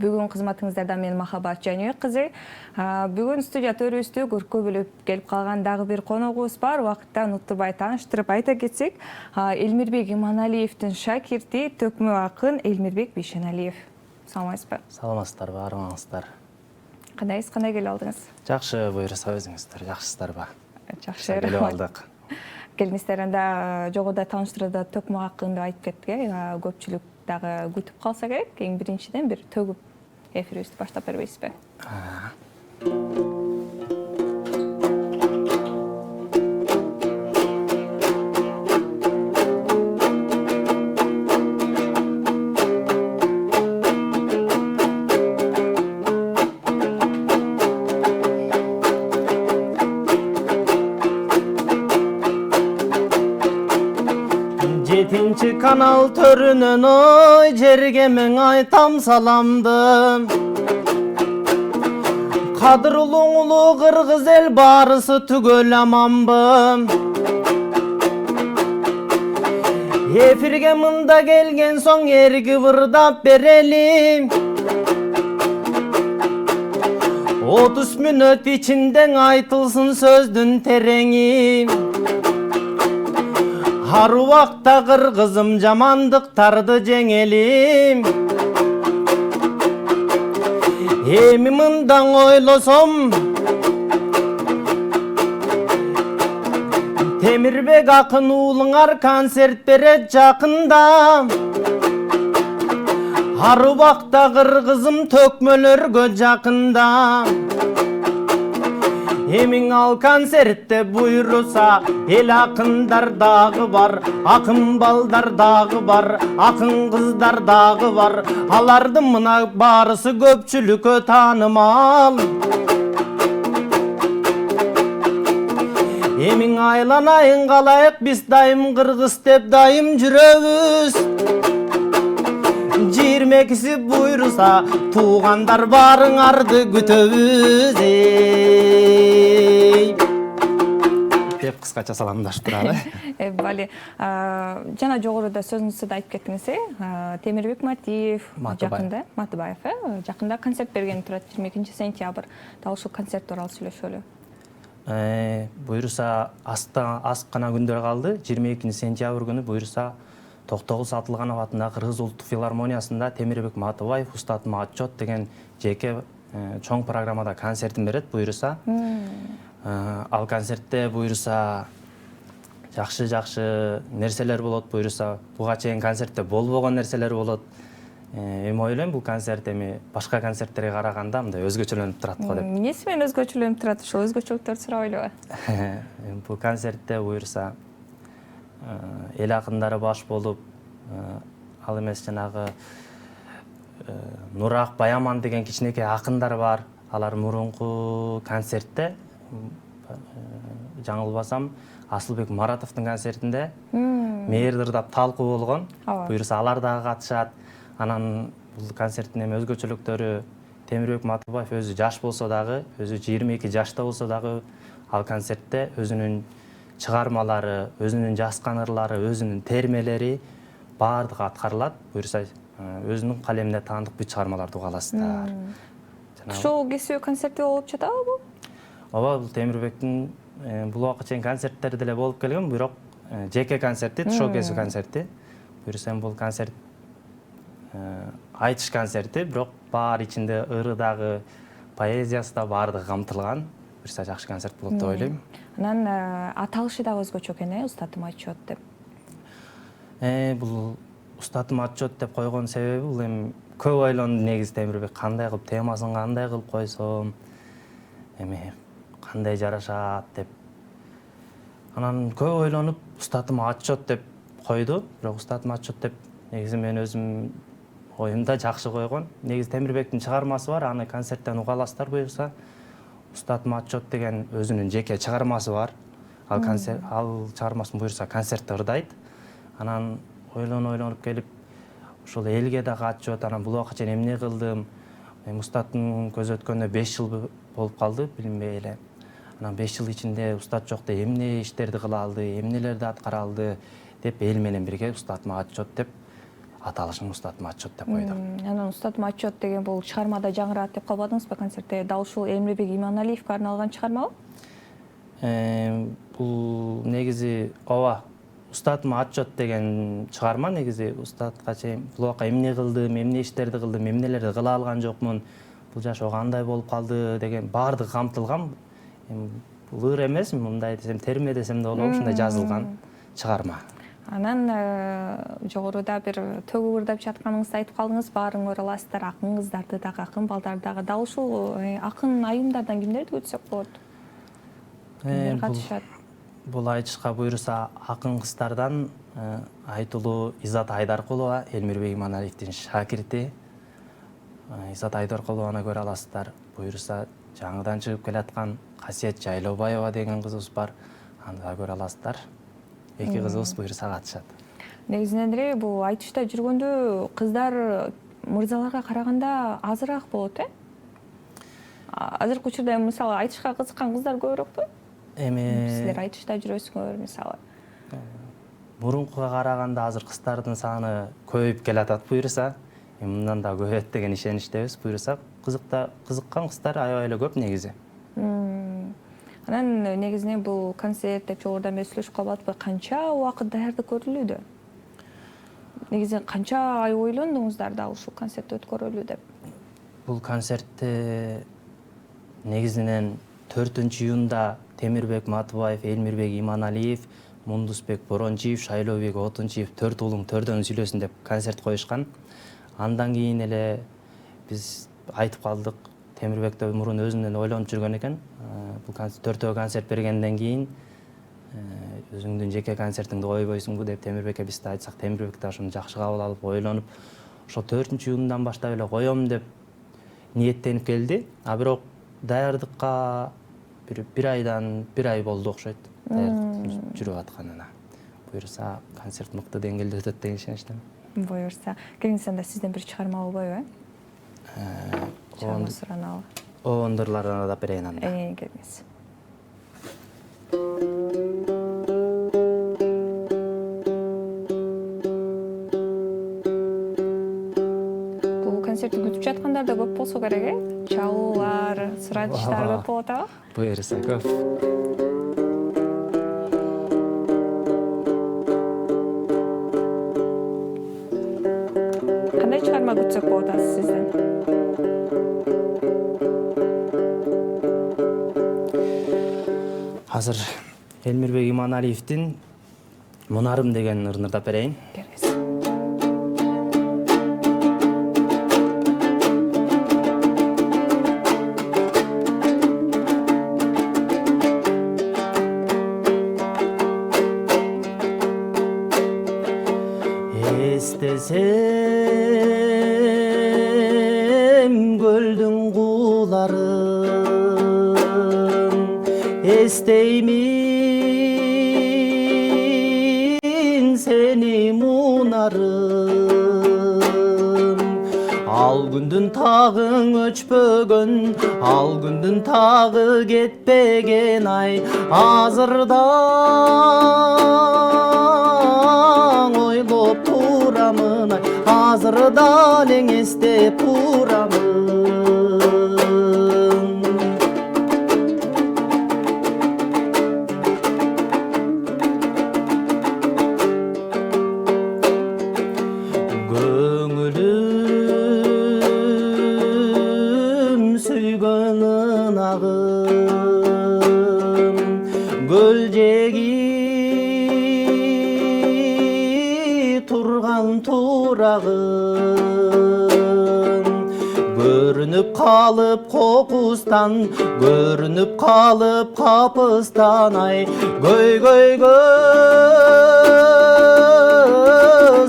Бүгүн кызматыңыздарда мен Махабат Жаныбек кызы. Бүгүн студия төрүбүздө көркө бөлүп келип калган дагы бир коногубуз бар. Убакытта унуттурбай тааныштырып айта кетсек, Элмирбек Иманалиевдин шакирти төкмө акын Элмирбек Бейшеналиев. Саламатсызбы? Саламатсыздарбы, армаңыздар. Кандайсыз, кандай келип алдыңыз? Жакшы, буйруса өзүңүздөр, жакшысыздарбы? Жакшы, келип алдык. Келиңиздер, анда жогоруда тааныштырууда төкмө акын деп айтып кеттик. Көпчүлүк дагы күтүп калса керек. Эң биринчиден бир төгүп эфирибизди баштап бербейсизби? Жетинчи канал төрүнөн ой, жерге мен айтам саламды. Кадырлуу улуу кыргыз эл баарысы түгөл аманбы. Эфирге мында келген соң эрги вырдап берели. 30 мүнөт ичинде айтылсын сөздүн тереңи. Har убакта кыргызым жамандыктарды жеңели. Эми мындан ойлосом, Темирбек акын уулуңар концерт берет жакында. Har убакта кыргызым төкмөлөргө жакында. Эмиң ал концертте буйруса, эл акындар дагы бар, акын балдар дагы бар, акын кыздар дагы бар. Алардын мына баарысы көпчүлүккө таанымал. Эмиң айланайын калайык, биз дайым кыргыз деп дайым жүрөбүз. 22-си буйруса, туугандар барыңарды күтөбүз. Деп кыскача саламдаштыралы. Бали, жана жогоруда сөзүңүздө айтып кеттиңиз, Темирбек жакында, Матыбаев, жакында концерт берген турат 22 сентябрь. Дал ушул концерт тууралуу сүйлөшөлү. Буйруса аз гана күндөр калды. 22 сентябрь күнү буйруса Токтогул Сатылганов атындагы Кыргыз улуттук филармониясында Темирбек Матыбаев устатым отчет деген жеке чоң программада концертин берет буйруса. Ал концертте буйруса жакшы нерселер болот буйруса. Буга чейин концертте болбогон нерселер болот. Эми ойлойм, бул концерт эми башка концерттерге караганда мындай өзгөчөлөнүп турат го деп. Эмнеси менен өзгөчөлөнүп турат? Ошол өзгөчөлүктөрдү сурабайлыбы? Бул концертте буйруса эл акындары баш болуп, ал эмес жанагы Нурак Баяман деген кичинекей акындар бар. Алар мурунку концертте, жаңылбасам, Асылбек Маратовдун концертинде мээрдирдап талкуу болгон. Буйруса алар дагы катышат. Анан бул концерттин эми өзгөчөлүктөрү, Темирбек Матыбаев өзү жаш болсо дагы, өзү 22 жашта болсо дагы, ал концертте өзүнүн чыгармалары, өзүнүн жазган ырлары, өзүнүн термелери баардыгы аткарылат. Буйруса өзүнүн калемине таандык бүт чыгармаларды уга аласыздар. Ушул кесип концерти болуп жатабы бул? Ооба, бул Темирбектин бул убакка чейин концерттери деле болуп келген, бирок жеке концерти, шоу кесип концерти. Буйруса бул концерт айтыш концерти, бирок баары ичинде ыры дагы, поэзиясы да баардыгы камтылган. Буйруса жакшы концерт болот деп ойлойм. Анан аталышы да өзгөчө экен, устатым отчет деп. Бул устатым отчет деп койгон себеби бул эми көп ойлондум негизи Темирбек кандай кылып темасын кандай кылып койсом, эми кандай жарашат деп. Анан көп ойлонуп устатым отчет деп койду, бирок устатым отчет деп негизи мен өзүм оюмда жакшы койгон. Негизи Темирбектин чыгармасы бар, аны концерттен уга аласыздар буюрса. Устатым отчет деген өзүнүн жеке чыгармасы бар. Ал чыгармасын буюрса концертте ырдайт. Анан ойлонуп келип, ошол элге дагы отчет, анан бул убакка чейин эмне кылдым. Устаттын көзү өткөндө 5 жыл болуп калды, билинбей эле. Анан 5 жыл ичинде устат жокто эмне иштерди кыла алды, эмнелерди аткара алды деп эл менен бирге устатыма отчет деп аталышын устатым отчет деп койдум. Анан устатым отчет деген бул чыгармада жаңырат деп калбадыңызбы концертте? Дал ушул Элмирбек Иманалиевге арналган чыгармабы? Бул негизи ооба устатым отчет деген чыгарма негизи устатка чейин бул убакка эмне кылдым, эмне иштерди кылдым, эмнелерди кыла алган жокмун, бул жашоо кандай болуп калды деген баардыгы камтылган. Бул ыр эмес, мындай десем, терме десем да болобу, ушундай жазылган чыгарма. Анан жогоруда бир төгү ырдап жатканыңызды айтып калдыңыз, баарын көрө аласыздар, акын кыздарды дагы, акын балдарды дагы. Дал ушул акын айымдардан кимдерди күтсөк болот? Кимдер катышат? Бул айтышка буйруса акын кыздардан айтылуу Изат Айдаркулова, Элмирбек Иманалиевдин шакирти. Изат Айдаркулованы көрө аласыздар. Буйруса жаңыдан чыгып келаткан Касиет Жайлообаева деген кызыбыз бар. Аны да көрө аласыздар. Эки кызыбыз буйруса катышат. Негизинен эле бул айтышта жүргөндө кыздар мырзаларга караганда азыраак болот, Азыркы учурда мисалы айтышка кызыккан кыздар көбүрөкпү? Силер айтышта жүрөсүңөр мисалы. Мурункуга караганда азыр кыздардын саны көбөйүп келатат буйруса. Мындан да көбөйөт деген ишеничтебиз. Буйруса кызыккан кыздар аябай эле көп негизи. Анан негизинен бул концерт деп жогорудан бери сүйлөшүп калбадыкпы? Канча убакыт даярдык көрүлүүдө? Негизинен канча ай ойлондуңуздар дал ушул концертти өткөрөлү деп? Бул концертти негизинен 4-июнда Темирбек Матыбаев, Элмирбек Иманалиев, Мундусбек Борончиев, Шайлообек Отунчиев 4 уулуң 4-өн сүйлөсүн деп концерт коюшкан. Андан кийин эле биз айтып калдык. Темирбекте мурун өзүнөн ойлонуп жүргөн экен. Бул 4 концерт бергенден кийин өзүңдүн жеке концертиңди койбойсуңбу деп Темирбекке биз да айтсак, Темирбек да ошону жакшы кабыл алып, ойлонуп, ошо 4-июндан баштап эле коем деп ниеттенип келди. А бирок даярдыкка бир ай болду окшойт. Даярдык жүрүп атканына. Буйруса концерт мыкты деңгээлде өтөт деген ишеничтемин. Буюрса, келиңиз анда сизден бир чыгарма албайбы, Чыгарма сураналы. Ондурлардан да берейин анда. Келиңиз. Бул концертти күтүп жаткандар да көп болсо керек, Чалуулар, суранычтар көп болот, Буюрса көп. Кандай чыгарма күтсөк болот сизден? Азыр Элмирбек Иманалиевдин Мунарым деген ырын ырдап берейин. Эстесем көлдүн кууларын, эстеймин сени мунарым. Ал күндүн тагың өчпөгөн, ал күндүн тагы кетпеген ай, азырдан ойлоп турамын ай, азырда элең эстеп турамын. Көңүлүм сүйгөн ынагым, көлжеги турган турагым, көрүнүп калып кокустан, көрүнүп калып капыстан ай, көйгөйгө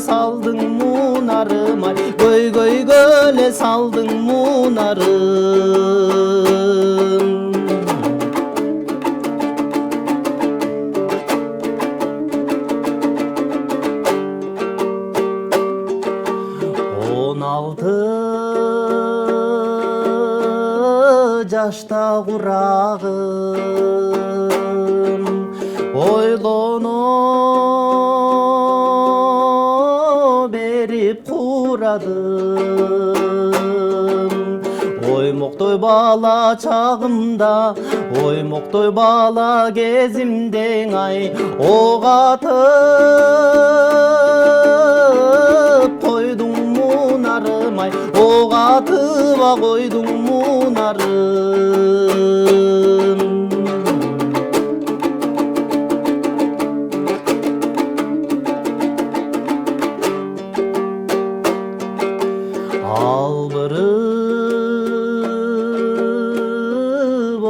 салдың мунарым ай, көйгөйгө эле салдың мунарым. Он алты жашта курагым, ойлоно берип оймоктой бала чагымда, оймоктой бала кезимдең ай, ок атып койдуң мунарым ай, ок атып койдуң мунарым. Албырып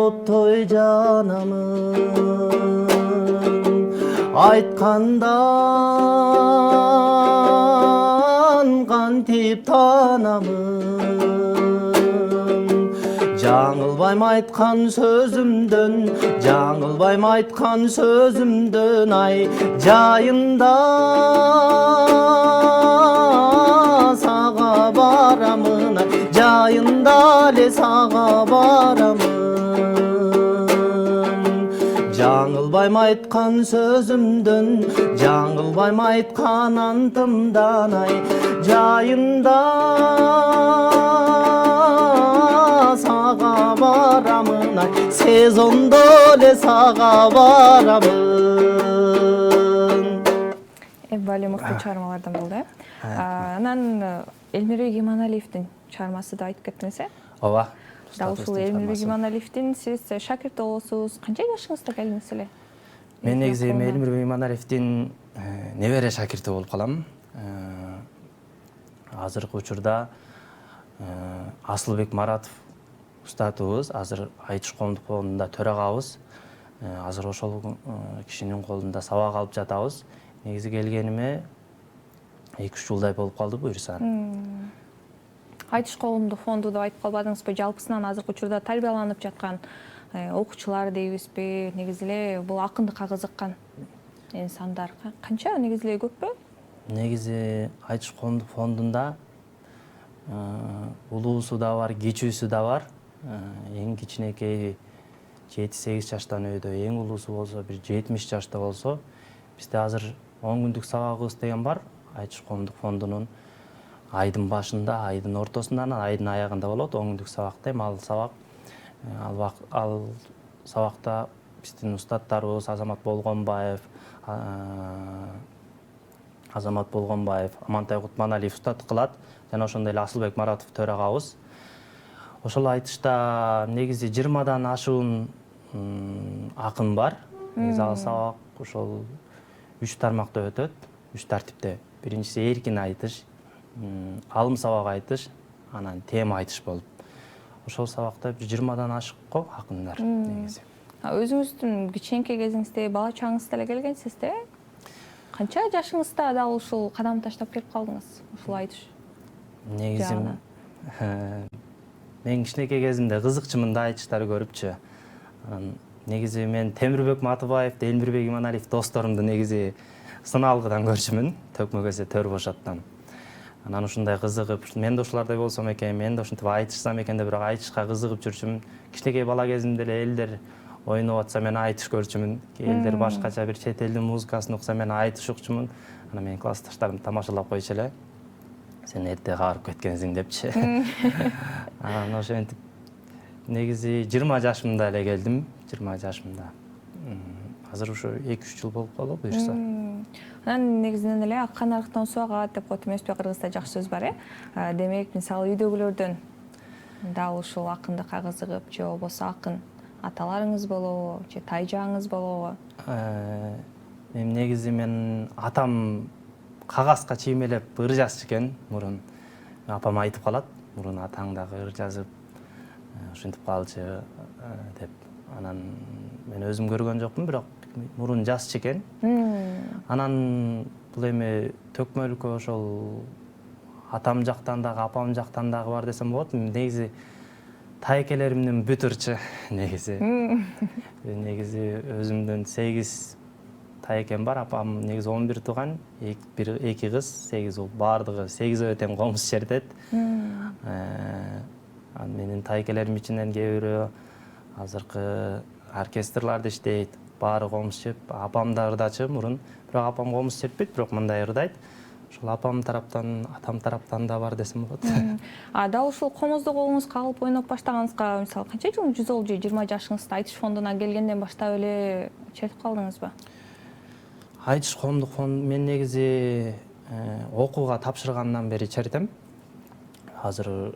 оттой жанамын, айткандан кантип танамын. Жаңылбайм айткан сөзүмдөн, жаңылбайм айткан сөзүмдөн ай, жайында сага барамын ай, жайында эле сага барамын. Жаңылбайм айткан сөзүмдөн, жаңылбайм айткан антымдан ай, жайында сага барамын ай, сезондо эле сага барамын. Бали мыкты чыгармалардан болду. Анан Элмирбек Иманалиевдин чыгармасы да айтып кеттиңиз, э? Ооба. Дал ушул Элмирбек Иманалиевдин сиз шакирти болосуз. Канча жашыңызда келдиңиз эле? Мен негизи Элмирбек Иманалиевдин небере шакирти болуп калам. Азыркы учурда Асылбек Маратов устатыбыз, азыр Айтыш коомдук фондунда төрагабыз. Азыр ошол кишинин колунда сабак алып жатабыз. Негизи келгениме 2-3 жылдай болуп калды буюрса. Айтыш коомдук фонду деп айтып калбадыңызбы? Жалпысынан азыркы учурда тарбияланып жаткан окуучулар дейбизби? Негизи эле бул акындыкка кызыккан инсандар канча? Негизи эле көппү? Негизи Айтыш коомдук фондунда улуусу да бар, кичүүсү да бар. Эң кичинекейи 7-8 жаштан өйдө, эң улуусу болсо бир 70 жашта болсо. Бизде азыр 10 күндүк сабагыбыз деген бар. Айтыш коомдук фондунун айдын башында, айдын ортосунда, айдын аягында болот 10 күндүк сабак дейм. Ал сабакта биздин устаттарыбыз Азамат Болгонбаев, Амантай Кутманалиев устаттык кылат. Жана ошондой эле Асылбек Маратов төрагабыз. Ошол айтышта негизи 20дан ашуун акын бар. Негизи ал сабак ошол 3 тармакта өтөт, 3 тартипте. Биринчиси эркин айтыш, алым сабак айтыш, анан тема айтыш болуп. Ошол сабакта 20дан ашык го акындар негизи. Өзүңүздүн кичинекей кезиңизде, бала чагыңызда эле келгенсиз да? Канча жашыңызда дал ушул кадам таштап келип калдыңыз? Ушул айтыш. Негизи мен кичинекей кезимде кызыкчумун да айтыштарды көрүпчү. Негизи мен Темирбек Матыбаев, Элмирбек Иманалиев досторумду негизи сыналгыдан көрчүмүн, төкмө көзө төр бошоттон. Анан ушундай кызыгып, мен да ушулардай болсом экен, мен да ушинтип айтышсам экен деп бирок айтышка кызыгып жүрчүмүн. Кичинекей бала кезимде эле элдер ойноп атса мен айтыш көрчүмүн. Элдер башкача бир чет элдин музыкасын укса мен айтыш укчумун. Анан менин классташтарым тамашалап койчу эле. Сен эрте каарып кеткенсиң депчи. Анан ошентип негизи 20 жашымда эле келдим, 20 жашымда. Азыр ушу 2-3 жыл болуп калды буюрса. Анан негизинен эле акка нарыктан суу агат деп коет эмеспи, кыргызда жакшы сөз бар, э? Демек, мисалы үйдөгүлөрдөн дал ушул акындыкка кызыгып, же болбосо акын аталарыңыз болобу, же тайжаңыз болобу? Негизи мен атам кагазга чиймелеп ыр жазчу экен мурун. Апам айтып калат, мурун атаң дагы ыр жазып ушинтип калчу деп. Анан мен өзүм көргөн жокмун, бирок мурун жазчу экен. Анан бул эми төкмөлүккө ошол атам жактан дагы, апам жактан дагы бар десем болот. Негизи тайкелеримдин бүтүрчү негизи. Негизи өзүмдөн 8 тайкем бар. Апам негизи 11 тууган, 2 кыз, 8 уул. Бардыгы 8 тең комуз чертет. Менин тайкелерим ичинен кээ бирөө азыркы оркестрларда иштейт. Баары комуз чеп, апам да ырдачы мурун. Бирок апам комуз чеппейт, бирок мындай ырдайт. ошол апам тараптан, атам тараптан да бар десем болот. Дал ушул комузду колуңузга алып ойноп баштаганыңызга мисалы канча жыл болду? 20 жашыңызда айтыш фондуна келгенден баштап эле чечип калдыңызбы? Айтыш фонду мен негизи окууга тапшыргандан бери чертем. Азыр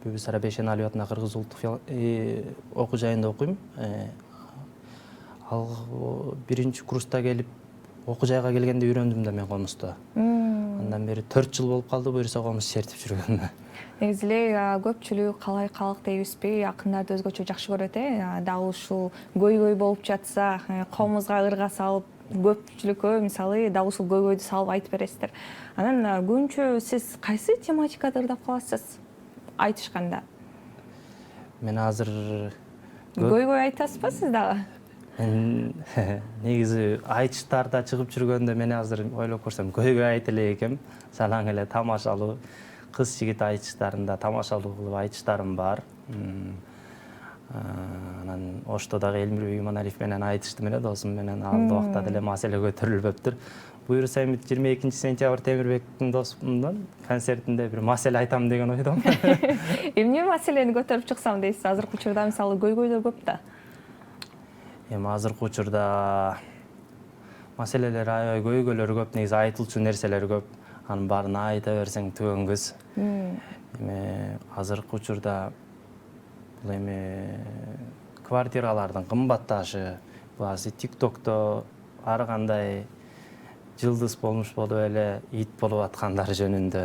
Бүбүсара Бейшеналиев атындагы Кыргыз улуттук окуу жайында окуйм. Ал биринчи курста келип окуу жайга келгенде үйрөндүм да мен комузду. Андан бери 4 жыл болуп калды буюрса комуз чертип жүргөнүмө. Негизи эле көпчүлүк калай калык дейбизби, акындарды өзгөчө жакшы көрөт дал ушул көйгөй болуп жатса, комузга ырга салып көпчүлүккө мисалы дал ушул көйгөйдү салып айтып бересиздер. Анан көбүнчө сиз кайсы тематикада ырдап каласыз айтышканда? Мен азыр Көйгөй айтасызбы сиз дагы? Мен негизи айтыштарда чыгып жүргөндө мен азыр ойлоп көрсөм көйгөй айта элек экем. Салаң эле тамашалуу кыз жигит айтыштарында тамашалуу кылып айтыштарым бар. Анан Ошто дагы Элмирбек Иманалиев менен айтыштым эле досум менен. Ал убакта деле маселе көтөрүлбөптүр. Буюрса эми 22 сентябрь Темирбектин досумдун концертинде бир маселе айтам деген ойдомун. Эмне маселени көтөрүп чыксам дейсиз? Азыркы учурда мисалы көйгөйлөр көп да. Эми азыркы учурда маселелер аябай көйгөйлөр көп, негизи айтылчу нерселер көп. Анын баарын айта берсең түгөнгүс. Эми азыркы учурда бул эми квартиралардын кымбатташы, баасы ТикТокто ар кандай жылдыз болмуш болуп эле ит болуп аткандар жөнүндө,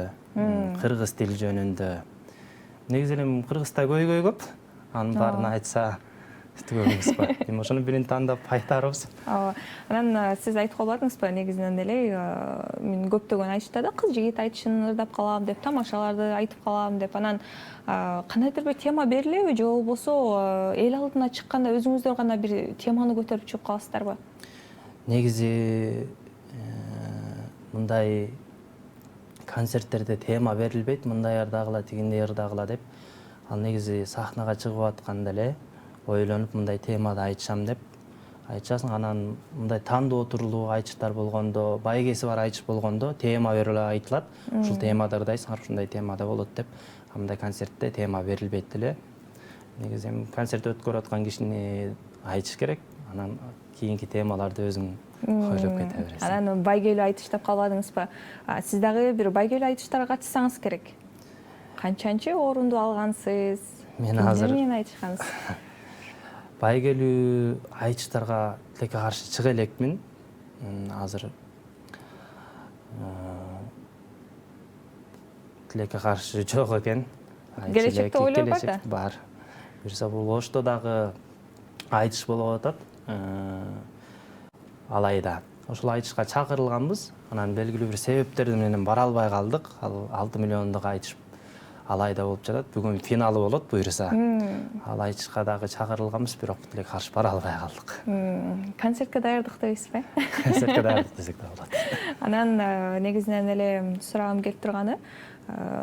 кыргыз тил жөнүндө. Негизи эле Кыргызда көйгөй көп. Анын баарын айтса түгөнгүс го. Эми ошонун бирин тандап айтарбыз. Анан сиз айтып калбадыңызбы, негизинен эле мен көптөгөн айтыштарда кыз жигит айтышын ырдап калам деп, тамашаларды айтып калам деп. Анан кандайдыр бир тема берилеби же болбосо эл алдына чыкканда өзүңүздөр гана бир теманы көтөрүп чыгып каласыздарбы? Негизи мындай концерттерде тема берилбейт, мындай ырдагыла, тигиндей ырдагыла деп. Ал негизи сахнага чыгып атканда эле ойлонуп мындай темада айтышам деп айтышасың. Анан мындай тандоо турулуу айтыштар болгондо, байгеси бар айтыш болгондо тема берилип айтылат. Ушул темада ырдайсың, ушундай темада болот деп. Мындай концертте тема берилбейт эле. Негизи концерт өткөрүп аткан кишини айтыш керек. Анан кийинки темаларды өзүң ойлоп кете бересиң. Анан байгелүү айтыш деп калбадыңызбы? Сиз дагы бир байгелүү айтыштарга катышсаңыз керек. Канчанчы орунду алгансыз? Мен азыр эмне айтышкансыз? Байгелүү айтыштарга тилекке каршы чыга элекмин. Азыр тилекке каршы жок экен. Келечекте ойлор бар да? Бар. Буюрса бул Ошто дагы айтыш болуп атат. Алайда ошол айтышка чакырылганбыз. Анан белгилүү бир себептер менен бара албай калдык. Ал 6 миллиондук айтыш Алайда болуп жатат. Бүгүн финалы болот буюрса. Ал айтышка дагы чакырылганбыз, бирок тилекке каршы бара албай калдык. Концертке даярдык дейсизби? Концертке даярдык десек да болот. Анан негизинен эле сурагым келип турганы,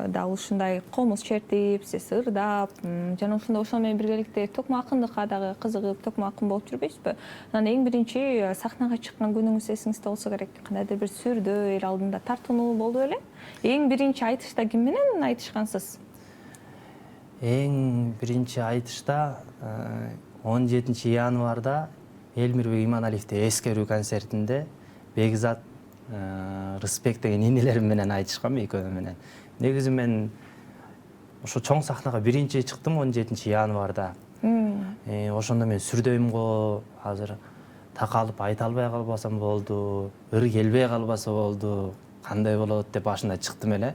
дал ушундай комуз чертип, сиз ырдап, жана ошондо менен биргеликте токмо акындыкка дагы кызыгып, токмо акын болуп жүрбөйсүзбү? Анан эң биринчи сахнага чыккан күнүңүз эсиңизде болсо керек. Кандайдыр бир сүрдө, эл алдында тартынуу болду беле? Эң биринчи айтышта ким менен айтышкансыз? Эң биринчи айтышта 17 январда Элмирбек Иманалиевди эскерүү концертинде Бекзат, Рысбек деген инилерим менен айтышкам, экөө менен. Негизи мен ошо чоң сахнага биринчи чыктым 17 январда. Ошондо мен сүрдөйм го, азыр такалып айта албай калбасам болду, ыр келбей калбаса болду, кандай болот деп башында чыктым эле.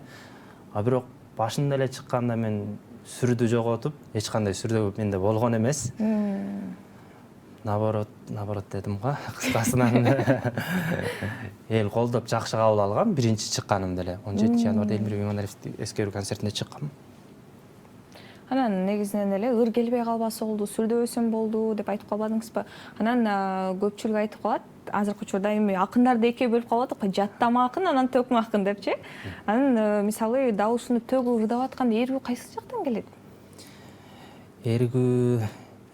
Бирок башында эле чыкканда мен сүрдү жоготуп, эч кандай сүрдө менде болгон эмес. Наоборот дедим го, кыскасынан эл колдоп жакшы кабыл алган биринчи чыкканымда эле. 17 январда Элмирбек Иманалиевди эскерүү концертине чыккам. Анан негизинен эле ыр келбей калбаса болду, сүрдөбөсөм болду деп айтып калбадыңызбы? Анан көпчүлүк айтып калат, азыркы учурда эми акындарды экиге бөлүп калып атат, жаттама акын, анан төкмө акын депчи. Анан мисалы дал ушуну төгүп ырдап атканда эргүү кайсы жактан келет? Эргүү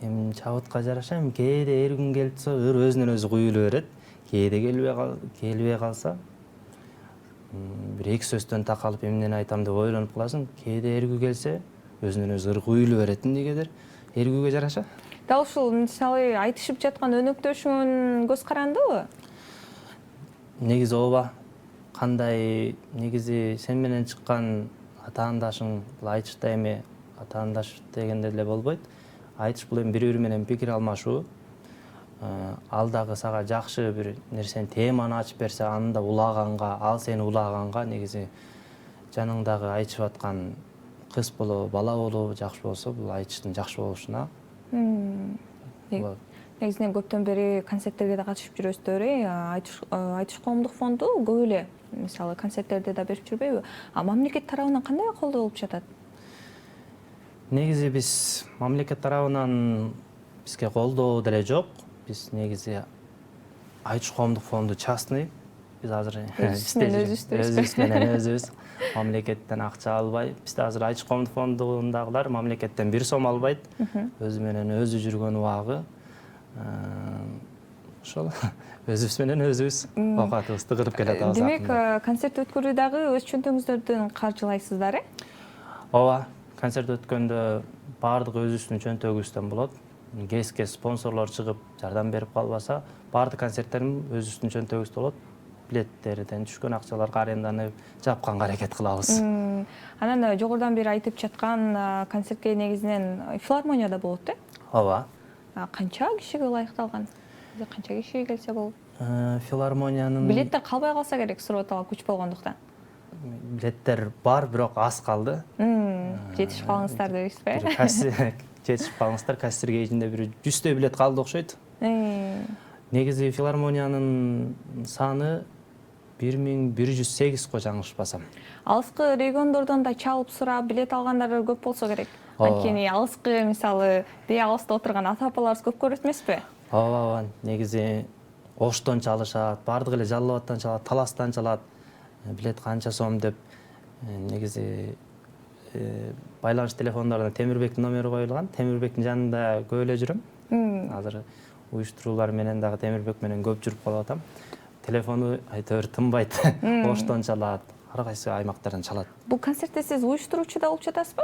эми чабытка жараша, кээде эргүүң келип ыр өзүнөн өзү куюлуп берет. Кээде келбей калса бир эки сөздөн такалып эмнени айтам деп ойлонуп каласың. Кээде эргүү келсе өзүнөн өзү ыргы уюлу берет эмнегедир. Эргүүгө жараша. Дал ушул мисалы айтышып жаткан өнөктөшүң көз карандыбы? Негизи ооба. Кандай негизи сен менен чыккан атаандашың бул айтышта эми атаандаш дегенде эле болбойт. Айтыш бул эми бири-бири менен пикир алмашуу. Ал дагы сага жакшы бир нерсени теманы ачып берсе, анда улаганга, ал сени улаганга негизи жаныңдагы айтышып аткан кыз болобу, бала болобу жакшы болсо, бул айтыштын жакшы болушуна. Негизинен көптөн бери концерттерге да катышып жүрөсүздөр, айтыш коомдук фонду көп эле мисалы концерттерди да берип жүрбөйбү? Мамлекет тарабынан кандай колдоо болуп жатат? Негизи биз мамлекет тарабынан бизге колдоо деле жок. Биз негизи айтыш коомдук фонду частный. Биз азыр өзүбүз менен өзүбүз мамлекеттен акча албай. Бизде азыр айтыш коомдук фондундагылар мамлекеттен 1 сом албайт. Өзү менен өзү жүргөн убагы. Ошол өзүбүз менен өзүбүз окатыбызды кырып келатабыз. Демек, концерт өткөрүү дагы өз чөнтөгүңүздөрдөн каржылайсыздар, Ооба, концерт өткөндө баардыгы өзүбүздүн чөнтөгүбүздөн болот. Кез спонсорлор чыгып жардам берип калбаса, баардык концерттерим өзүбүздүн чөнтөгүбүздө болот. Билеттерден түшкөн акчаларга аренданы жапканга аракет кылабыз. Анан жогорудан бери айтып жаткан концертке негизинен филармонияда болот, Ооба. Канча кишиге ылайыкталган? Канча киши келсе болот? Филармониянын Билеттер калбай калса керек, Сурабатага күч болгондуктан. Билеттер бар, бирок аз калды. Жетишип калыңыздар дейсизби? Жетишип калыңыздар, кассир кейжинде бир 100 билет калды окшойт. Негизи филармониянын саны 1108 го жаңылышпасам. Алыскы региондордон да чалып сурап билет алгандар көп болсо керек. Анткени алыскы мисалы дей алыста отурган ата апаларыбыз көп көрөт эмеспи? Ооба, негизи Оштон чалышат, баардыгы эле Жалал Абадтан чалат, Таластан чалат. Билет канча сом деп негизи байланыш телефондоруна Темирбектин номери коюлган. Темирбектин жанында көп эле жүрөм. Азыр уюштуруулар менен дагы Темирбек менен көп жүрүп калып атам. Телефону айтор тынбайт. Оштон чалат, ар кайсы аймактардан чалат. Бул концертте сиз уюштуруучу да болуп жатасызбы?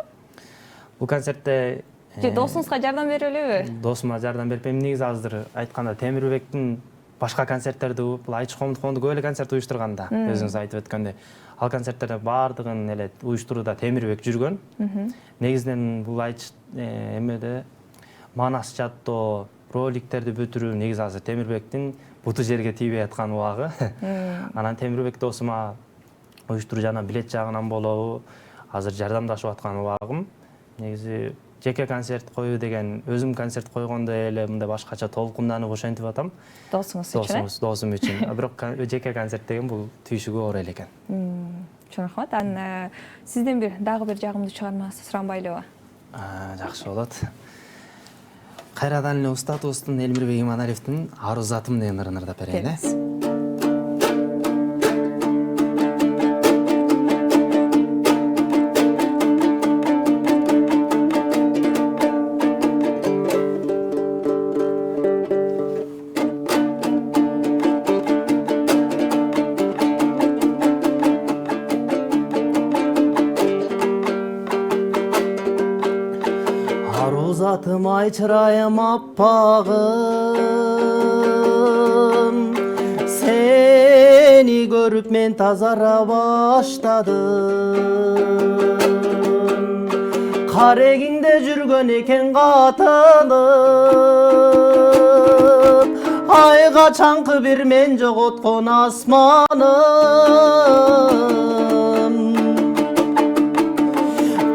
Бул концертте Же досуңузга жардам берип элеби? Досума жардам берип, негизи азыр айтканда Темирбектин башка концерттерди, бул айтыш коомдук фонду көп эле концерт уюштурган да, өзүңүз айтып өткөндөй. Ал концерттерде баардыгын эле уюштурууда Темирбек жүргөн. Негизинен бул айтыш эмеде манас жаттоо, роликтерди бүтүрүү негизи азыр Темирбектин буту жерге тийбей аткан убагы. Анан Темирбек досума уюштуруу жана билет жагынан болобу азыр жардамдашып аткан убагым. Негизи жеке концерт коюу деген өзүм концерт койгондой эле мындай башкача толкунданып ошентип атам. Досуңуз үчүн? Досум үчүн. Бирок жеке концерт деген бул түйшүгү оор эле экен. Чоң рахмат. Анан сизден дагы бир жагымдуу чыгарма суранбайлыбы? Жакшы болот. Кайрадан эле устатыбыздын Элмирбек Иманалиевдин Ару затым деген ырын ырдап берейин. Затым ай чырайым аппагым, сени көрүп мен тазара баштадым. Карегиңде жүргөн экен катылып, айга чаңкы бир мен жоготкон асманым.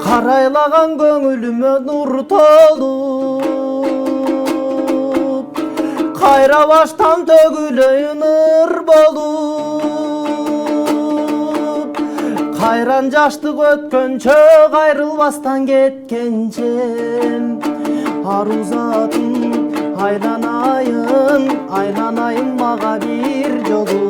Карайлаган көңүлүмө нур толуп, кайра баштан төгүлөйүн ыр болуп. Кайран жаштык өткөнчө, кайрылбастан кеткенче, ару затым айланайын, айланайын мага бир жолу.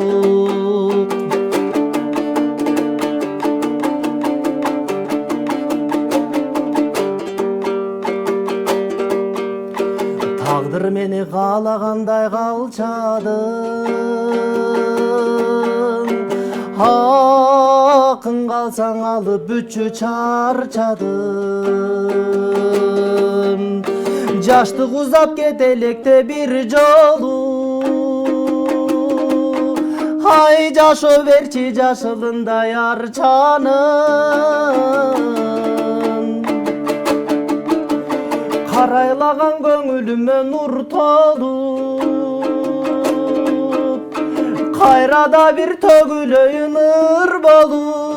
Тагдыр мени каалагандай калчадың, Акын калсаң алып бүчү чарчадым. Жаштык узап кетелекте бир жолу. Ай жашо берчи жашылындай арчанын. Карайлаган көңүлүмө нур толуп, кайрада бир төгүлөйүн ыр болуп.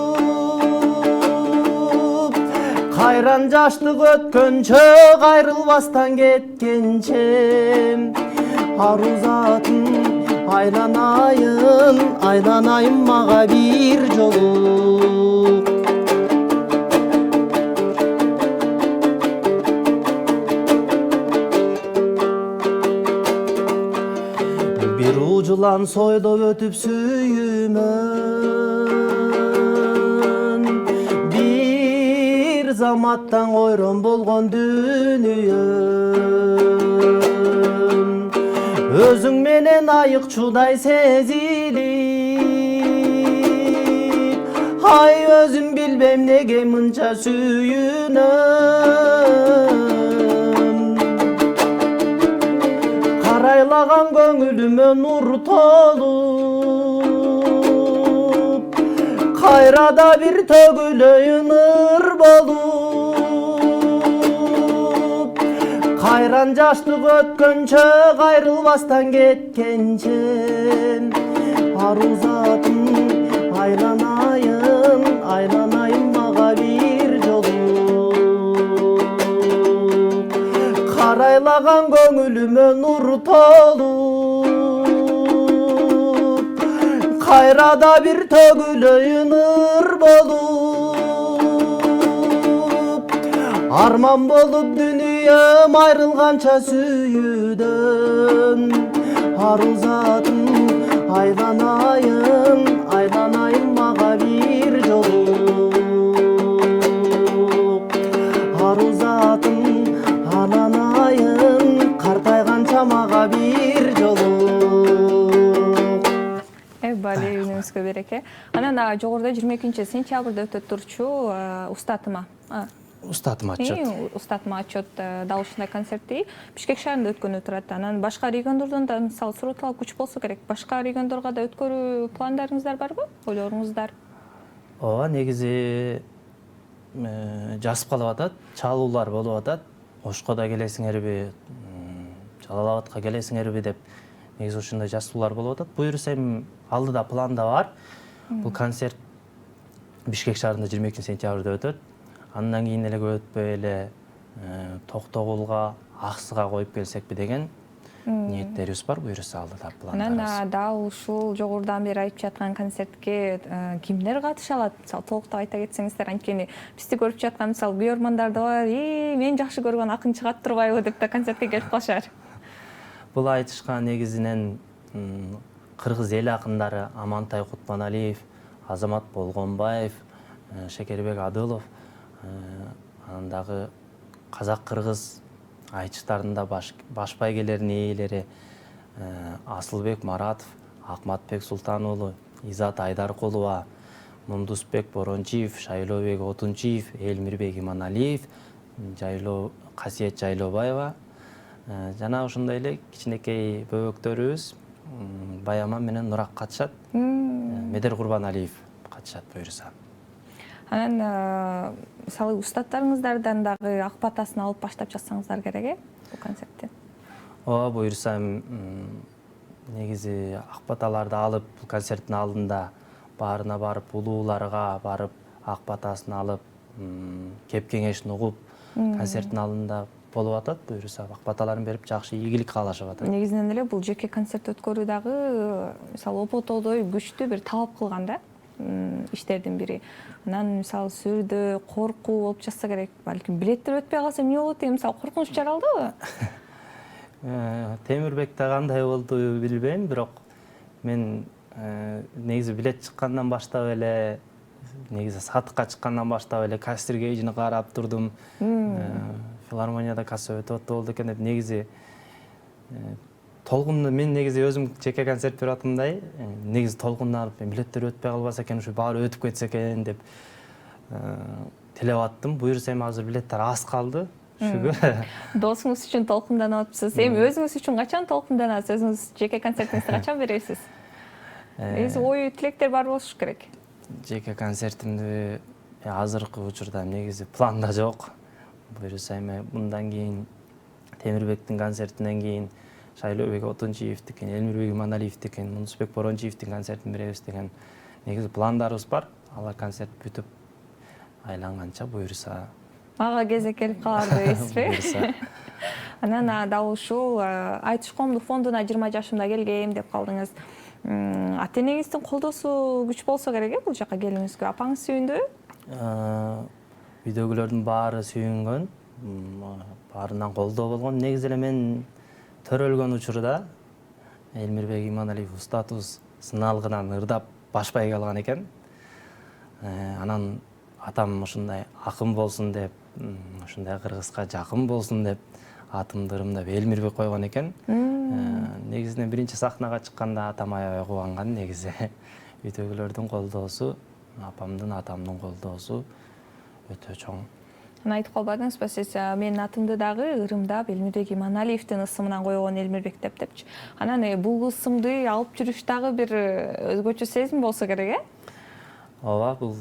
Кайран жаштык өткөнчө, кайрылбастан кеткенче, ару затым айланайын, айланайын мага бир жолу. Бир ужулан сойлоп өтүп сүйүмөн, бир заматтан ойрон болгон дүнүйөм. Өзүң менен айыкчудай сезилип, ай өзүм билбейм неге мынча сүйүнөм. Карайлаган көңүлүмө нур толуп, кайрада бир төгүлөйүн ыр болуп. Кайран жаштык өткөнчө, кайрылбастан кеткенче, ару затым айланайын, айланайын мага бир жолу. Карайлаган көңүлүмө нур толуп, кайрада бир төгүлөйүн ыр болуп. Арман болуп дүнүйөм айрылганча сүйүүдөн. Ару затым айланайын, айланайын мага бир жолу. Ару затым айланайын, картайганча мага бир жолу. Балеринибизге береке. Анан жогоруда 22-сентябрда өтөт турчу устатыма. Устатым отчет. Устатыма отчет дал ушундай концертти Бишкек шаарында өткөнү турат. Анан башка региондордон да мисалы суратталып күч болсо керек. Башка региондорго да өткөрүү пландарыңыздар барбы? Ойлоруңуздар? Ооба, негизи жасып калып атат, чалуулар болуп атат. Ошко да келесиңерби, Жалал Абадка келесиңерби деп негизи ушундай жасуулар болуп атат. Буюрса эми алдыда планда бар. Бул концерт Бишкек шаарында 22-сентябрда өтөт. Андан кийин эле өтпөй эле Токтогулга, Аксыга коюп келсекпи деген ниеттерибиз бар. Буюрса алдыда пландарыбыз. Анан дал ушул жогорудан бери айтып жаткан концертке кимдер катыша алат? Мисалы толуктап айта кетсеңиздер, анткени бизди көрүп жаткан мисалы көрөрмандар да бар. Мен жакшы көргөн акын чыгат турбайбы деп да концертке келип калышар. Бул айтышка негизинен кыргыз эл акындары Амантай Кутманалиев, Азамат Болгонбаев, Шекербек Адылов, анан дагы казак-кыргыз айтыштарында баш байгелердин ээлери Асылбек Маратов, Акматбек Султан уулу, Изат Айдаркулова, Мундусбек Борончиев, Шайлообек Отунчиев, Элмирбек Иманалиев, Касиет Жайлобаева, жана ошондой эле кичинекей бөбөктөрүбүз Баяман менен Нурак катышат. Медер Курбаналиев катышат буюрса. Анан мисалы устаттарыңыздардан дагы ак батасын алып баштап жатсаңыздар керек бул концерттен. Ооба, буюрса негизи ак баталарды алып бул концерттин алдында баарына барып, улууларга барып ак батасын алып, кеп кеңешин угуп, концерттин алдында болуп атат. Буюрса ак баталарын берип жакшы ийгилик каалашып атат. Негизинен эле бул жеке концерт өткөрүү дагы мисалы опотодой күчтүү бир талап кылган да иштердин бири. Анан мисалы сүрдө коркуу болуп жатса керек. Балким билеттер өтпөй калса эмне болот деген мисалы коркунуч жаралдыбы? Темирбекте кандай болду билбейм, бирок мен негизи билет чыккандан баштап эле, негизи сатыкка чыккандан баштап эле Кастергейжини карап турдум. Филармонияда касса өтүп болду экен деп негизи толкунду мен негизи өзүм жеке концерт берип атамдай, негизи толкунданып билеттер өтпөй калбаса экен, ушу баары өтүп кетсе экен деп тилеп аттым. Буюрса эми азыр билеттер аз калды. Шүгүр. Досуңуз үчүн толкунданып атыпсыз. Эми өзүңүз үчүн качан толкунданасыз? Өзүңүз жеке концертиңизди качан бересиз? Негизи ой тилектер бар болуш керек. Жеке концертимди азыркы учурда негизи планда жок. Буюрса эми мындан кийин Темирбектин концертинен кийин Шайлообек Отунчиевдикин, Элмирбек Иманалиевдикин, Мунусбек Борончиевдин концертин беребиз деген негизи пландарыбыз бар. Алар концерт бүтүп айланганча буюрса Мага кезек келип калар дейсизби? буюрса. Анан дал ушул Айтыш коомдук фондуна 20 жашымда келгем деп калдыңыз. Ата энеңиздин колдоосу күч болсо керек бул жака келүүңүзгө. Апаңыз сүйүндүбү? Үйдөгүлөрдүн баары сүйүнгөн, баарынан колдоо болгон. Негизи эле мен төрөлгөн учурда Элмирбек Иманалиев устатыбыз сыналгынан ырдап башпай калган экен. Анан атам ушундай акын болсун деп, ушундай кыргызга жакын болсун деп атымды ырымдап Элмирбек койгон экен. Негизинен биринчи сахнага чыкканда атам аябай кубанган негизи. Үйдөгүлөрдүн колдоосу, апамдын, атамдын колдоосу өтө чоң. Айтып калбадыңызбы сиз менин атымды дагы ырымдап Элмирбек Иманалиевдин ысымынан койгон Элмирбек депчи. Анан бул ысымды алып жүрүш дагы бир өзгөчө сезим болсо керек, Ооба, бул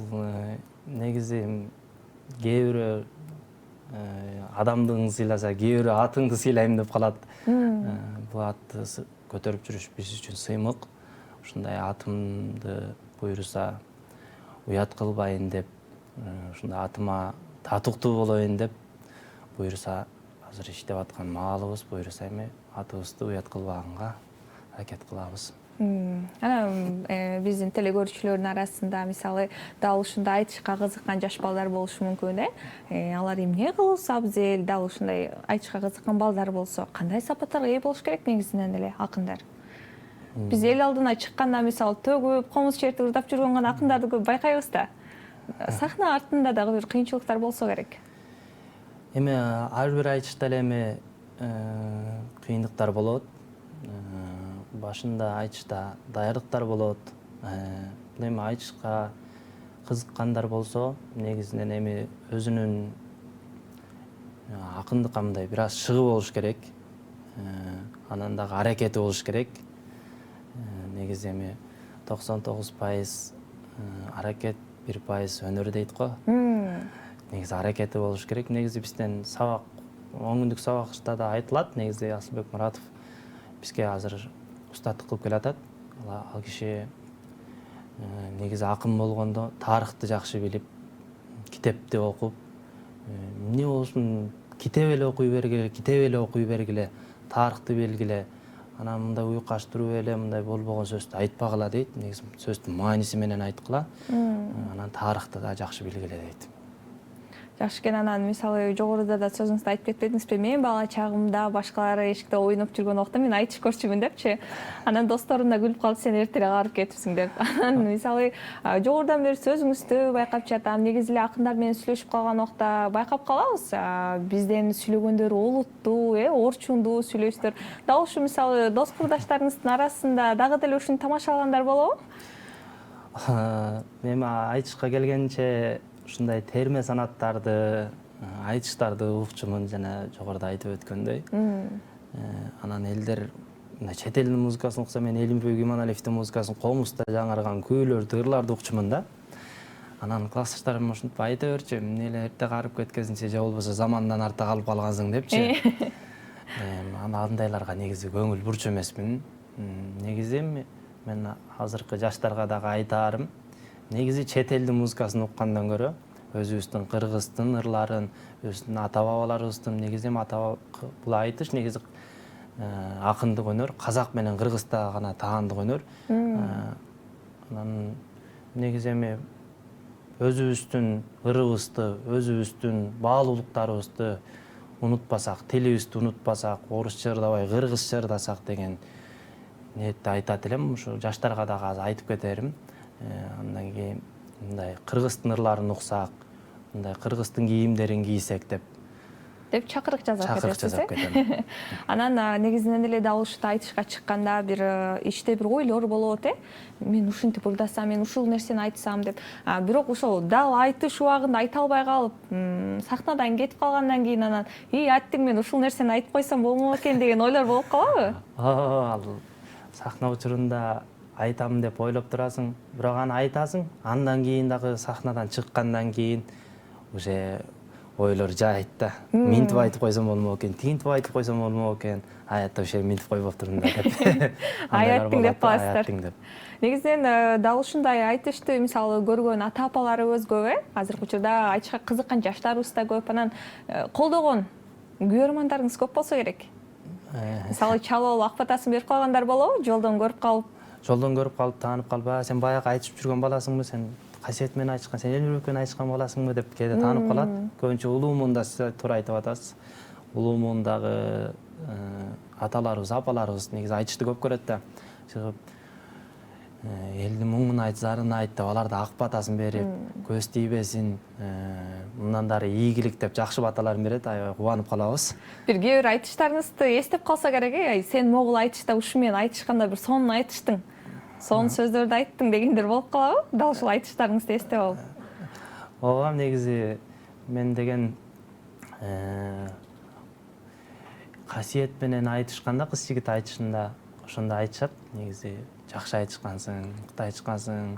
негизи кээ бирөө адамдыгыңды сыйласа, кээ бирөө атыңды сыйлайм деп калат. Бул атты көтөрүп жүрүш биз үчүн сыймык. Ушундай атымды буйруса уят кылбайын деп, ушундай атыма татыктуу болоюн деп буйруса азыр иштеп аткан маалыбыз, буйруса эми атыбызды уят кылбаганга аракет кылабыз. Анан биздин телекөрүүчүлөрдүн арасында мисалы дал ушундай айтышка кызыккан жаш балдар болушу мүмкүн, алар эмне кылса абзел, дал ушундай айтышка кызыккан балдар болсо, кандай сапаттарга ээ болуш керек негизинен эле акындар? Биз эл алдына чыкканда мисалы төгүп, комуз чертип ырдап жүргөн гана акындарды көп байкайбыз да. Сахна артында дагы бир кыйынчылыктар болсо керек. Эми ар бир айтышта эле эми кыйындыктар болот. Башында айтышта даярдыктар болот. Эми айтышка кызыккандар болсо, негизинен эми өзүнүн акындыкка мындай бир аз шыгы болуш керек. Анан дагы аракети болуш керек. Негизи эми 99% аракет, 1% өнөр дейт го. Негизи аракети болуш керек. Негизи бизден сабак, 10 күндүк сабакта да айтылат. Негизи Асылбек Муратов бизге азыр устаттык кылып келатат. Ал киши негизи акын болгондо тарыхты жакшы билип, китепти окуп, эмне болсун китеп эле окуй бергиле, тарыхты билгиле. Анан мындай уйкаштырып эле мындай болбогон сөздү айтпагыла дейт. Негизи сөздүн мааниси менен айткыла. Анан тарыхты да жакшы билгиле дейт. Жакшы экен. Анан мисалы жогоруда да сөзүңүздө айтып кетпедиңизби? Мен бала чагымда башкалар эшикте ойноп жүргөн убакта мен айтыш көрчүмүн депчи. Анан досторум да күлүп калып, сен эртерээк арып кетипсиң деп. Анан мисалы жогорудан бери сөзүңүздү байкап жатам. Негизи эле акындар менен сүйлөшүп калган убакта байкап калабыз. Бизден сүйлөгөндөр олуттуу, орчундуу сүйлөйсүздөр. Дал ушу мисалы дос курдаштарыңыздын арасында дагы деле ушуну тамашалагандар болобу? Эми айтышка келгенче ушундай терме санаттарды, айтыштарды укчумун, жана жогоруда айтып өткөндөй. Анан элдер чет элдин музыкасын укса, мен Элмирбек Иманалиевдин музыкасын комузда жаңырган күүлөрдү, ырларды укчумун да. Анан классташтарым ушинтип айта берчү, эмне эле эрте карып кеткенсиңчи, же болбосо замандан артта калып калгансың депчи. Андайларга негизи көңүл бурчу эмесмин. Негизи мен азыркы жаштарга дагы айтаарым, негизи чет элдин музыкасын уккандан көрө өзүбүздүн кыргыздын ырларын, өзүбүздүн ата бабаларыбыздын, негизи бул айтыш негизи акындык өнөр, казак менен кыргызда гана таандык өнөр. Анан негизи эми өзүбүздүн ырыбызды, өзүбүздүн баалуулуктарыбызды унутпасак, тилибизди унутпасак, орусча ырдабай кыргызча ырдасак деген ниетте айтат элем. Ушу жаштарга дагы азыр айтып кетерим. Андан кийин мындай кыргыздын ырларын уксак, мындай кыргыздын кийимдерин кийсек деп деп чакырык жасап чакырык кетесиз. жасап кетем. Анан негизинен эле дал ушундай айтышка чыкканда бир ичте бир ойлор болот мен ушинтип ырдасам, мен ушул нерсени айтсам деп. Бирок ошол дал айтыш убагында айта албай калып, сахнадан кетип калгандан кийин анан аттиң мен ушул нерсени айтып койсом болмок экен деген ойлор болуп калабы? Ал сахна учурунда айтам деп ойлоп турасың, бирок аны айтасың, андан кийин дагы сахнадан чыккандан кийин уже ойлор жайт да. Минтип айтып койсом болмок экен, тигинтип айтып койсом болмок экен. Аятта ошо минтип койбоптурмун да деп. Аяттың деп каласыздар. Аяттың деп. Негизинен дал ушундай айтышты мисалы көргөн ата апаларыбыз көп азыркы учурда айтышка кызыккан жаштарыбыз да көп. Анан колдогон күйөрмандарыңыз көп болсо керек. Мисалы чалып алып ак батасын берип калгандар болобу? Жолдон көрүп калып, таанып калып, сен баягы айтышып жүргөн баласыңбы, сен Касиет менен айтышкан, сен Элмирбек менен айтышкан баласыңбы деп кээде таанып калат. Көбүнчө улуу муунда туура айтып атасыз. Улуу муундагы аталарыбыз, апаларыбыз негизи айтышты көп көрөт да. Чыгып элдин муңун айт, зарын айт деп аларды ак батасын берип, көз тийбесин, мындан дары ийгилик деп жакшы баталарын берет, аябай кубанып калабыз. Бир кээ бир айтыштарыңызды эстеп калса керек, сен могул айтышта ушу менен айтышканда бир сонун айтыштың. Сонун сөздөрдү айттың дегендер болуп калабы? Дал ушул айтыштарыңызды эстеп алып. Ооба, негизи мен деген Касиет менен айтышканда, кыз жигит айтышында ошондо айтышат. Негизи жакшы айтышкансың, мыкты айтышкансың,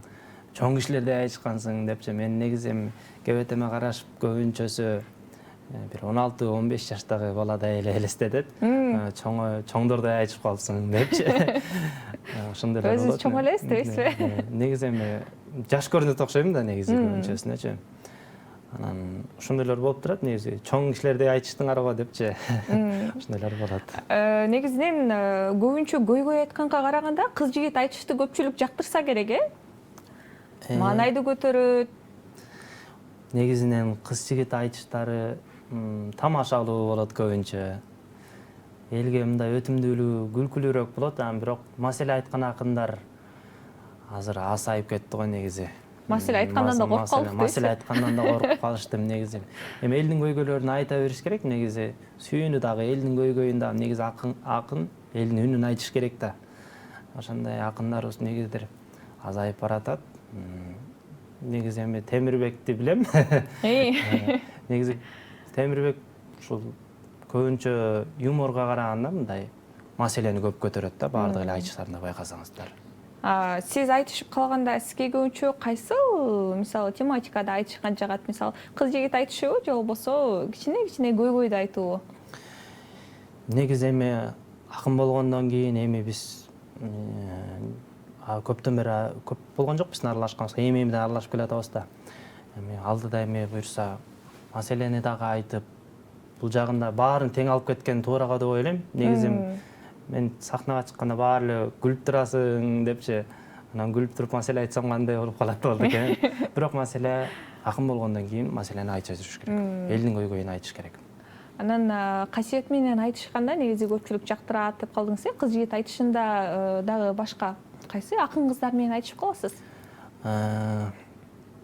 чоң кишилердей айтышкансың депчи. Мен негизи кебетеме карашып көбүнчөсү бир 16-15 жаштагы баладай эле элестетет. Чоңдордой айтышып калыпсың депчи. Ошондой болот. Өзүңүз чоң эле эстебейсизби? Негизи жаш көрүнөт окшойм да негизи көбүнчөсүнөчү. Анан ошондойлор болуп турат, негизи чоң кишилердей айтыштыңар го депчи. Ошондойлор болот. Негизинен көбүнчө көйгөй айтканга караганда кыз жигит айтышты көпчүлүк жактырса керек, маанайды көтөрөт. Негизинен кыз жигит айтыштары тамашалуу болот көбүнчө. Элге мындай өтүмдүүлүү, күлкүлүүрөөк болот, бирок маселе айткан акындар азыр азайып кетти го негизи. Маселе айткандан да коркуп калдык. Маселе айткандан да коркуп калыштым негизи. Эми элдин көйгөйлөрүн айта бериш керек, негизи сүйүүнү дагы элдин көйгөйүн дагы негизи акын элдин үнүн айтыш керек да. Ошондой акындарыбыз негизидир азайып баратат. Негизи эми Темирбекти билем. Негизи Темирбек ушул көбүнчө юморго караганда мындай маселени көп көтөрөт да, баардык эле айтыштарында байкасаңыздар. Сиз айтышып калганда сизге көбүнчө кайсыл мисалы тематикада айтышкан жагат? Мисалы кыз жигит айтышыбы же болбосо кичине көйгөйдү айтуубу? Негизи эми акын болгондон кийин эми биз көптөн бери көп болгон жок биздин аралашканыбызга, эми аралашып келатабыз да. Эми алдыда эми буюрса маселени дагы айтып, бул жагында баарын тең алып кеткен туура го деп ойлойм. Негизи мен сахнага чыкканда баары эле күлүп турасың депчи, анан күлүп туруп маселе айтсам кандай болуп калат болду экен. Бирок маселе акын болгондон кийин маселени айта жүрүш керек. Элдин көйгөйүн айтыш керек. Анан Касиет менен айтышканда негизи көпчүлүк жактырат деп калдыңыз, кыз жигит айтышында дагы башка кайсы акын кыздар менен айтышып каласыз?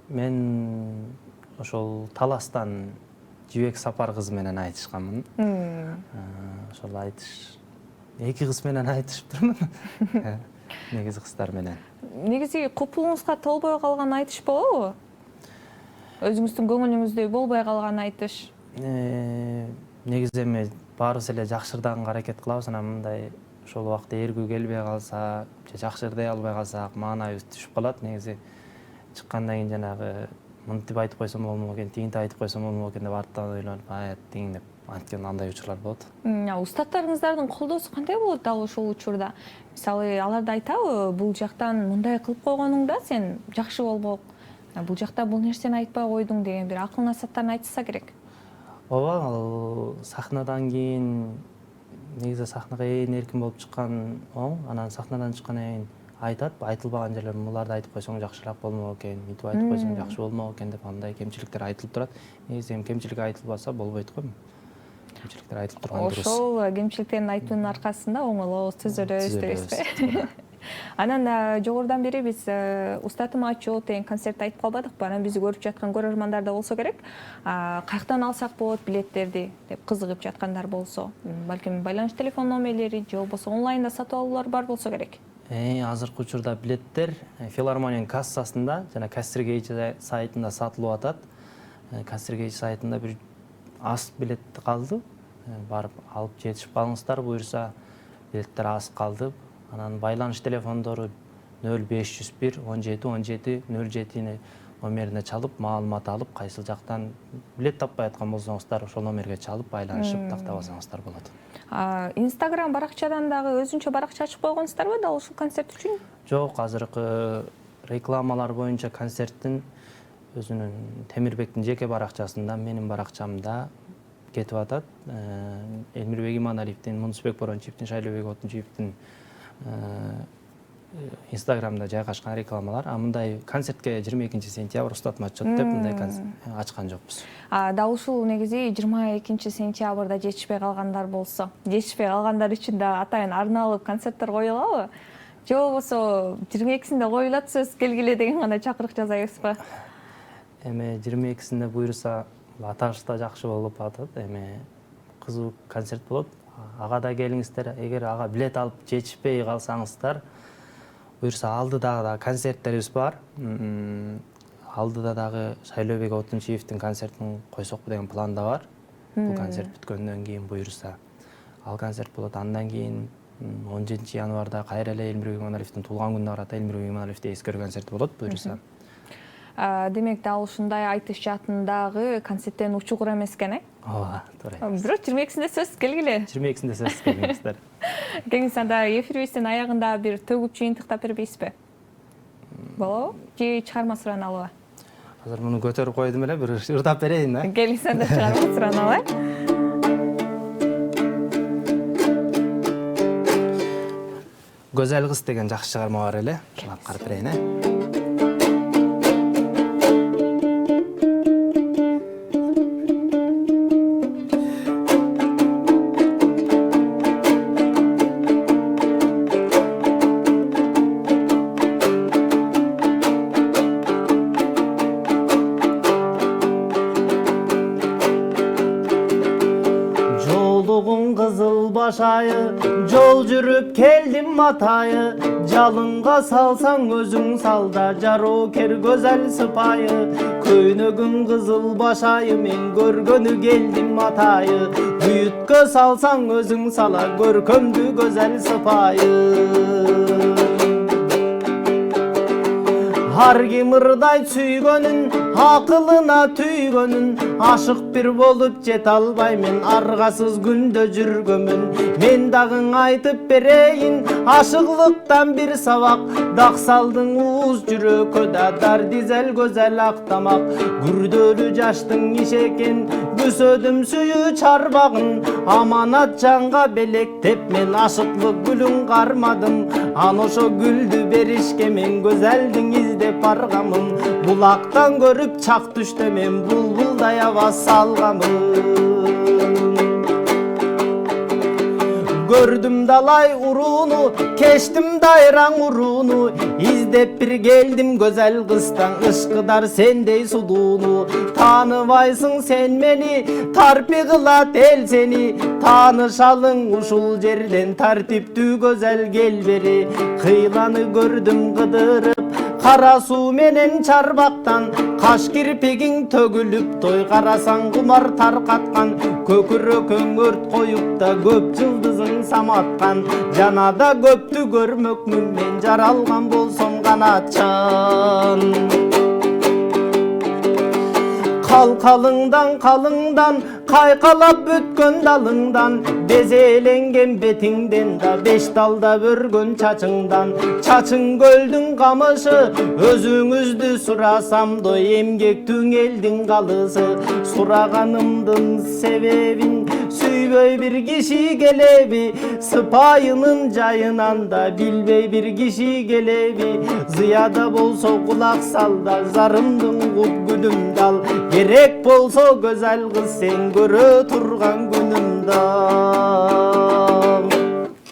Мен ошол Таластан Жибек Сапар кыз менен айтышканмын. Ошол айтыш эки кыз менен айтышыптырмын. Негизи кыздар менен. Негизи купулуңузга толбой калган айтыш болобу? Өзүңүздүн көңүлүңүздөй болбой калган айтыш? Негизи эми баарыбыз эле жакшырданга аракет кылабыз, анан мындай ошол убакта эргүү келбей калса, же жакшырдай албай калсак, маанайыбыз түшүп калат. Негизи чыккандан кийин жанагы мынтип айтып койсом болмок экен, тигинтип айтып койсом болмок экен деп арттан ойлонуп, тигин деп анткени андай учурлар болот. Устаттарыңыздардын колдоосу кандай болот дал ошол учурда? Мисалы, алар да айтабы, бул жактан мындай кылып койгонуңда сен жакшы болмок, бул жакта бул нерсени айтпай койдуң деген бир акыл насааттарын айтышса керек. Ооба, ал сахнадан кийин негизи сахнага эркин болуп чыккан оң, анан сахнадан чыккандан кийин айтат, айтылбаган жерлер буларды айтып койсоң жакшыраак болмок экен, мынтип айтып койсоң жакшы болмок экен деп андай кемчиликтер айтылып турат. Негизи эми кемчилик айтылбаса болбойт го. Кемчиликтер айтылып турган дурус. Ошол кемчиликтерин айтуунун аркасында оңолоо сөздөр эстебейсизби? Анан жогорудан бери биз устатым ачуу деген концерт айтып калбадыкпы? Анан бизди көрүп жаткан көрөрмандар да болсо керек. Каяктан алсак болот билеттерди деп кызыгып жаткандар болсо, балким байланыш телефон номерлери же болбосо онлайнда сатып алуулар бар болсо керек. Азыркы учурда билеттер филармониянын кассасында жана Кастергейч сайтында сатылып атат. Кастергейч сайтында бир аз билет калды. Барып алып жетишип калыңыздар, буюрса билеттер аз калды. Анан байланыш телефондору 0501 17 17 07 номерине чалып, маалымат алып, кайсыл жактан билет таппай аткан болсоңуздар, ошол номерге чалып байланышып тактабасаңыздар болот. Инстаграм баракчадан дагы өзүнчө баракча ачып койгонсуздарбы дал ушул концерт үчүн? Жок, азыркы рекламалар боюнча концерттин өзүнүн Темирбектин жеке баракчасында, менин баракчамда кетип атат. Элмирбек Иманалиевдин, Мунусбек Борончиевдин, Шайлообек Отунчиевдин Инстаграмда жайгашкан рекламалар. Мындай концертке 22 сентябрь устатма отчет деп мындай ачкан жокпуз. Дал ушул негизи 22 сентябрда жетишпей калгандар болсо, жетишпей калгандар үчүн да атайын арналык концерттер коюлабы? Же болбосо 22-синде коюлат, сөз келгиле деген гана чакырык жазайбызбы? 22-синде буйруса аташ да жакшы болуп атат. Кызуу концерт болот. Ага да келиңиздер. Эгер ага билет алып жетишпей калсаңыздар, буюрса алдыда концерттерибиз бар. Алдыда дагы Шайлообек Отунчиевдин концертин койсокпу деген планда бар. Бул концерт бүткөндөн кийин буюрса ал концерт болот. Андан кийин 17 январда кайра эле Элмирбек Иманалиевдин туулган күнүнө карата Элмирбек Иманалиевди эскерүү концерти болот буюрса. Демек дал ушундай айтышатындагы концерттен учугур эмес экен, Ооба, туура. Бирок 22-синде сөз келгиле. 22-синде сөз келиңиздер. Кеңес анда эфирибиздин аягында бир төгүп жыйынтыктап бербейсизби? Болобу? Же чыгарма сураналы? Азыр муну көтөрүп койдум эле, бир ырдап берейин да. Келиңиз анда чыгарма сураналы. Көзел кыз деген жакшы чыгарма бар эле. Ушуну карап берейин, жол жүрүп келдим матайы, жалынга салсаң өзүң салда, жароокер көзел сыпайы, көйнөгүң кызыл башайы, мен көргөнү келдим матайы, бүйүткө салсаң өзүң сала, көркөмдү көзел сыпайы. Har kim ырдай сүйгөнүн, акылына түйгөнүн, ашык бир болуп жете албаймын, аргасыз күндө жүргөмүн. Мен дагың айтып берейин, ашыклыктан бир сабак, дак салдың ууз жүрөккө да, дар дизел көзел актамак, күрдөлүү жаштың ишекен, күсөдүм сүйүү чарбагын, аманат жанга белектеп, мен ашыклык гүлүн кармадым, аны ошо гүлдү беришке мен көзелдиң издеп баргамын, булактан көрүп чак түштө мен булбулдай аба салгамын. Gördüm dalay uruunu, keştim dayran uruunu, izdep bir geldim güzel kızdan, ışkıdar sendey suluunu. Tanıvaysın sen meni, tarpi kılat el seni, tanışalın uşul jerden, tartiptü güzel gel beri. Kıylanı gördüm kıdırıp, kara su menen çarbaktan, kaş kirpigin tögülüp, toy karasan kumar tarkatkan, kökürökön ört koyup da köp yıldızın samatkan, janada köptü görmökmün men jaralgan bolsam kanatçan. Kalkalыңдан kalыңдан, kaykalap bütkön dalыңdan, bezelengen betiңден da, beş dalda börgön çaçыңdan. Çaçың göldün kamışı, özüңüzdü surasam da, emgектің elдің kalısı. Suraganımdın sebebin, süyböy bir kişi gelebi, sıpayının jayынан da, bilbey bir kişi gelebi. Ziyada bolso kulak sal da, zarımdın kut gülüm dal, gerek bolso güzel kız sen görö turgan günümda.